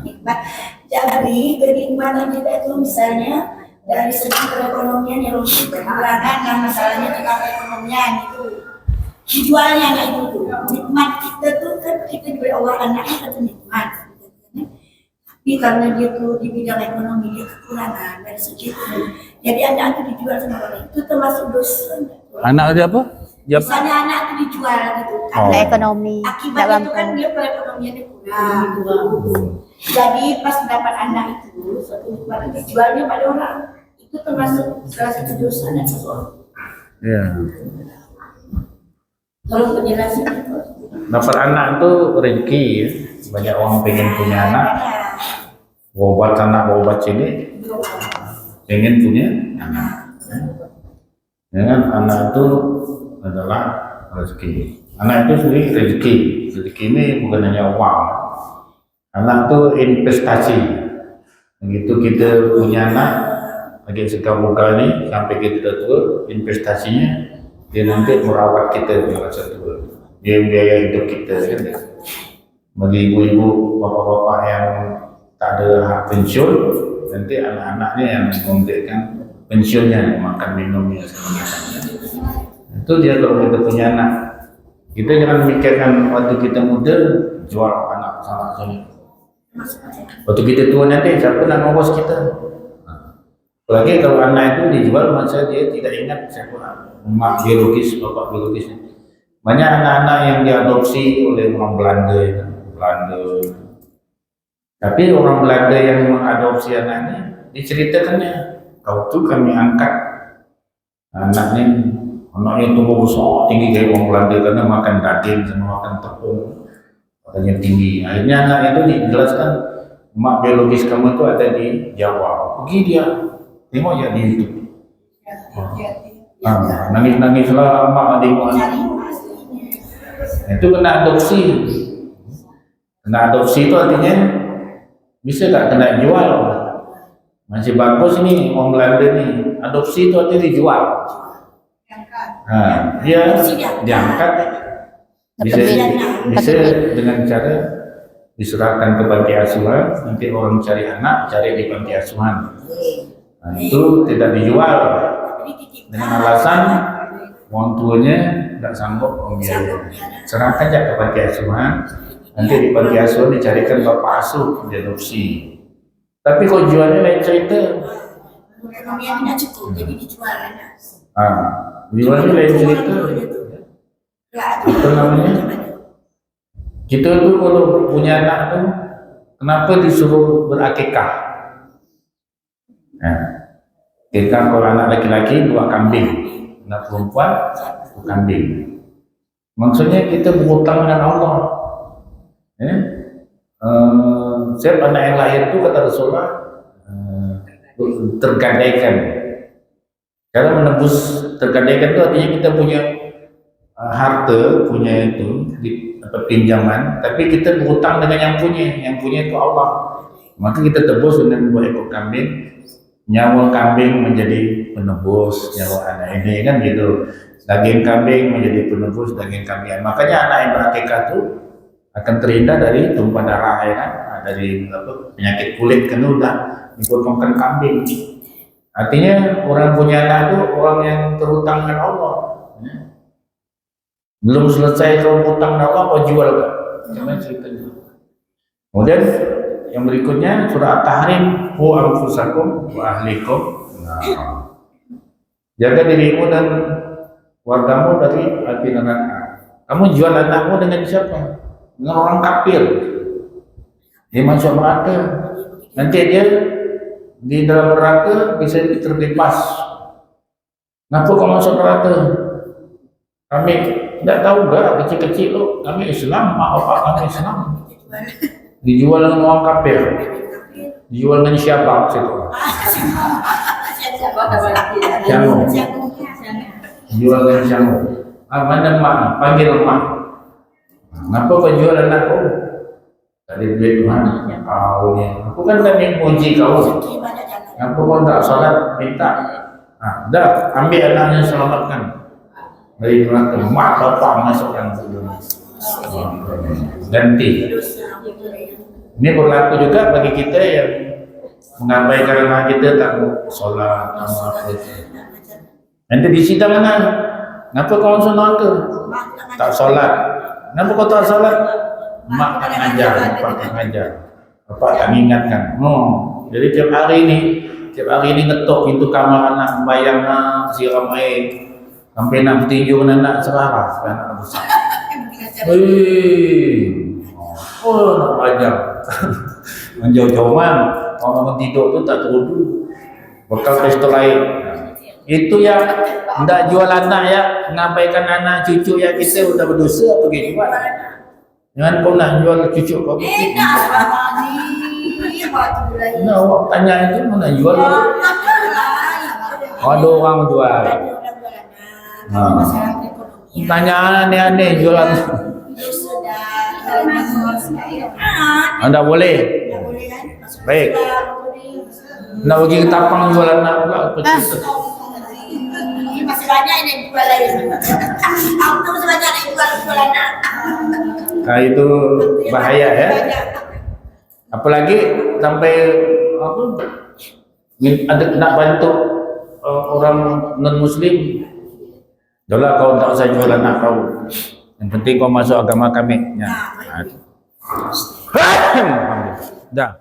Nikmat. Jadi kenikmatan kita itu misalnya dari segi perekonomian yang mungkin kekurangan dan masalahnya tentang perekonomian itu dijualnya nggak itu tuh nikmat kita tuh kan kita diberi Allah anaknya itu nikmat. Tapi karena dia tuh di bidang ekonomi dia kekurangan dari segi itu, jadi anak itu dijual sama orang itu termasuk dosa. Anak dia apa? Misalnya anak itu dijual gitu, karena ekonomi akibatnya itu kan dia perekonomiannya kurang. Jadi pas dapat anak itu suatu nikmat dijualnya pada orang itu termasuk salah satu dosa dan sesuatu. Iya. Tolong penjelasan. Dapat anak itu rezeki ya. Banyak orang pengen punya anak. Obat anak, obat sini, pengen punya anak. Dengan anak itu adalah rezeki. Anak itu sendiri rezeki. Rezeki ini bukan hanya uang. Anak itu investasi. Begitu kita punya anak, lagi sekarang ini sampai kita tua, investasinya dia nanti merawat kita di masa tua. Dia biaya hidup kita. Bagi ibu-ibu, bapak-bapak yang tak ada hak pensiun, nanti anak-anaknya yang memberikan pensiunnya, makan minumnya segala macam. Itu dia kalau kita punya anak. Kita jangan mikirkan waktu kita muda jual anak sama sini. Waktu kita tua nanti siapa nak ngurus kita? Apalagi kalau anak itu dijual, masa dia tidak ingat siapa mak biologis, bapak biologis. Banyak anak-anak yang diadopsi oleh orang Belanda. Tapi orang Belanda yang mengadopsi anaknya, diceritakannya, kau tuh kami angkat anaknya tumbuh besar tinggi kayak orang Belanda karena makan daging sama makan tepung, katanya tinggi. Akhirnya anak itu dijelaskan, mak biologis kamu itu ada di Jawa. Pergi dia, tengok ya di YouTube. Nangis-nangislah mak adik Cari aslinya. itu kena adopsi. Kena adopsi itu artinya bisa tak kena jual. Masih bagus ini orang Belanda nih. Adopsi itu artinya dijual. Dia diangkat. Bisa dengan cara diserahkan ke panti asuhan. Nanti orang cari anak, cari di panti asuhan. Nah, itu tidak dijual dengan alasan orang tuanya tidak sanggup membiayai. Serahkan aja ke panti asuhan. Nanti di panti asuhan dicarikan bapak asuh diadopsi. Tapi kalau jualnya lain cerita. Ekonominya cukup, jadi dijual anak. Jualnya lain cerita. Apa namanya? Kita tuh kalau punya anak tuh, kenapa disuruh berakikah? Akikah kalau anak laki-laki 2 kambing, anak perempuan 1 kambing. Maksudnya kita berhutang dengan Allah. Siapa anak yang lahir itu kata Rasulullah tergadaikan. Cara menebus tergadaikan itu artinya kita punya harta, punya itu pinjaman, tapi kita berhutang dengan yang punya itu Allah. Maka kita tebus dengan 2 ekor kambing, nyawa kambing menjadi penebus nyawa anak ini kan gitu. Daging kambing menjadi penebus daging kambing. Makanya anak yang berakikah itu akan terhindar dari tumpah darah ya kan, dari penyakit kulit kan udah dipotongkan kambing. Artinya orang punya anak itu orang yang terhutang dengan Allah. Belum selesai kau hutang dengan Allah, kau jual kan? Jangan ceritanya. Kemudian yang berikutnya surah At-Tahrim, hu anfusakum wa ahlikum. Jaga dirimu dan wargamu dari api neraka. Kamu jual anakmu dengan siapa? Dengan orang kafir. Dia masuk neraka. Nanti dia di dalam neraka bisa terbebas. Kenapa kau masuk neraka? Kami tidak tahu gak, kecil-kecil lo, kami Islam, mak bapak kami Islam. Dijual dengan orang kafir. Dijual dengan syabak situ. Jamu. Dijual dengan jamu. Mana mak? Panggil mak. Kenapa kau jual anakku? Tadi duit Tuhan, kau ni. Aku kan kami puji kau. Kenapa kau tak salat minta? Dah ambil anaknya selamatkan dari neraka. Mak bapak masukkan ganti. Ini berlaku juga bagi kita yang mengabaikan anak kita tak mau solat, tak mau apa. Nanti di sidang mana? Kenapa kau masuk neraka? Tak solat. Kenapa kau tak solat? Mak tak ngajar, bapak tak ngajar, bapak tak mengingatkan. Jadi tiap hari ni ngetok pintu kamar anak, bayang siram air, sampai nak bertinju dengan anak serara, anak besar. Nak belajar. Menjauh-jauh orang tidur tu tak terudu, bekal pesta lain. Itu yang hendak jual anak ya, mengabaikan anak cucu ya, kita sudah berdosa apa gitu kan? Jangan kau nak jual cucu kau. Nah, awak tanya itu mana jual? Ada orang jual. Tanya aneh-aneh jualan. Anda boleh. Baik. Nak pergi ke Tapang jualan nak pula apa cerita? Masih banyak yang jual lain. Aku masih banyak yang jual anak. Itu bahaya ya. Apalagi sampai apa? Ada nak bantu orang non Muslim. Dahlah kau tak usah jual anak kau. Yang penting kau masuk agama kami. Ya. Dah.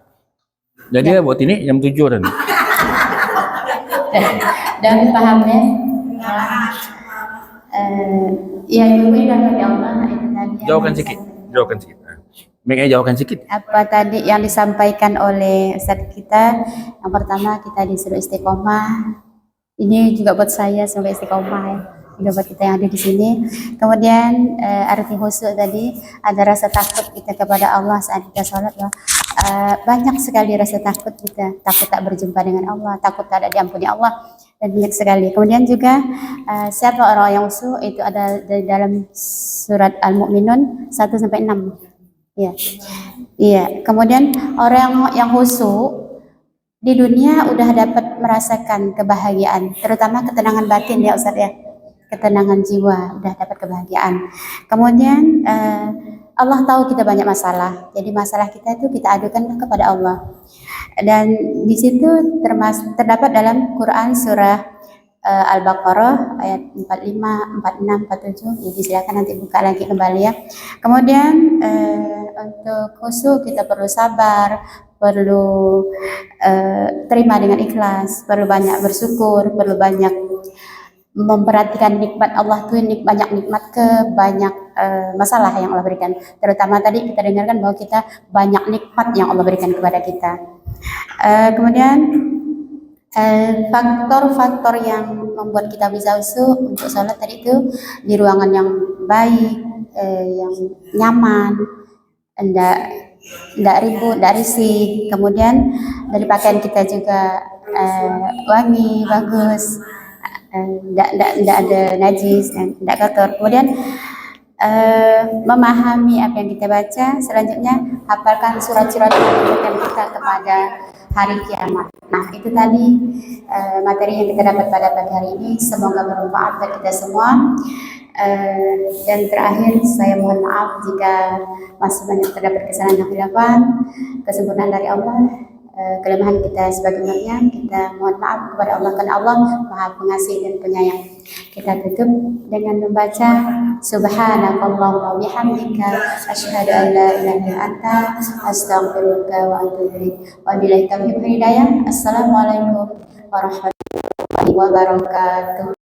Jadi buat ini jam 7 dah. Dan paham ya? Ya ibu dan Allah itu tadi. Jauhkan sikit. Mic-nya jauhkan sedikit. Apa tadi yang disampaikan oleh Ustaz kita? Yang pertama kita disuruh istiqomah. Ini juga buat saya sampai istiqomah ya. Juga buat kita yang ada di sini. Kemudian arti khusyuk tadi ada rasa takut kita kepada Allah saat kita sholat ya. Banyak sekali rasa takut kita, takut tak berjumpa dengan Allah, takut tak ada diampuni Allah. dan banyak sekali. Kemudian juga siapa orang yang khusyuk itu ada di dalam surat Al-Mu'minun 1 sampai 6. Ya. Iya. Kemudian orang yang khusyuk di dunia udah dapat merasakan kebahagiaan, terutama ketenangan batin ya Ustaz ya. Ketenangan jiwa, udah dapat kebahagiaan. Kemudian Allah tahu kita banyak masalah. Jadi masalah kita itu kita adukan kepada Allah. Dan di situ terdapat dalam Quran surah Al-Baqarah ayat 45, 46, 47. Jadi silakan nanti buka lagi kembali ya. Kemudian untuk khusyuk kita perlu sabar, perlu terima dengan ikhlas, perlu banyak bersyukur, perlu banyak memperhatikan nikmat Allah tuh banyak nikmat banyak masalah yang Allah berikan. Terutama tadi kita dengarkan bahwa kita banyak nikmat yang Allah berikan kepada kita. Kemudian faktor-faktor yang membuat kita bisa khusyuk untuk sholat tadi itu di ruangan yang baik, yang nyaman, tidak ribut, tidak risih. Kemudian dari pakaian kita juga wangi, bagus, tidak ada najis dan tidak kotor. Kemudian memahami apa yang kita baca. Selanjutnya hafalkan surat-surat yang menunjukkan kita kepada hari kiamat. Nah itu tadi materi yang kita dapat pada pagi hari ini. Semoga bermanfaat bagi kita semua. Dan terakhir saya mohon maaf jika masih banyak terdapat kesalahan dan khilafan. Kesempurnaan dari Allah. Kelemahan kita sebagai umatnya, kita mohon maaf kepada Allah karena Allah Maha Pengasih dan Penyayang. Kita tutup dengan membaca Subhanakallahumma wa bihamdika asyhadu an la ilaha illa anta astaghfiruka wa atubu ilaik. Wabillahi taufiq wal hidayah. Assalamualaikum warahmatullahi wabarakatuh.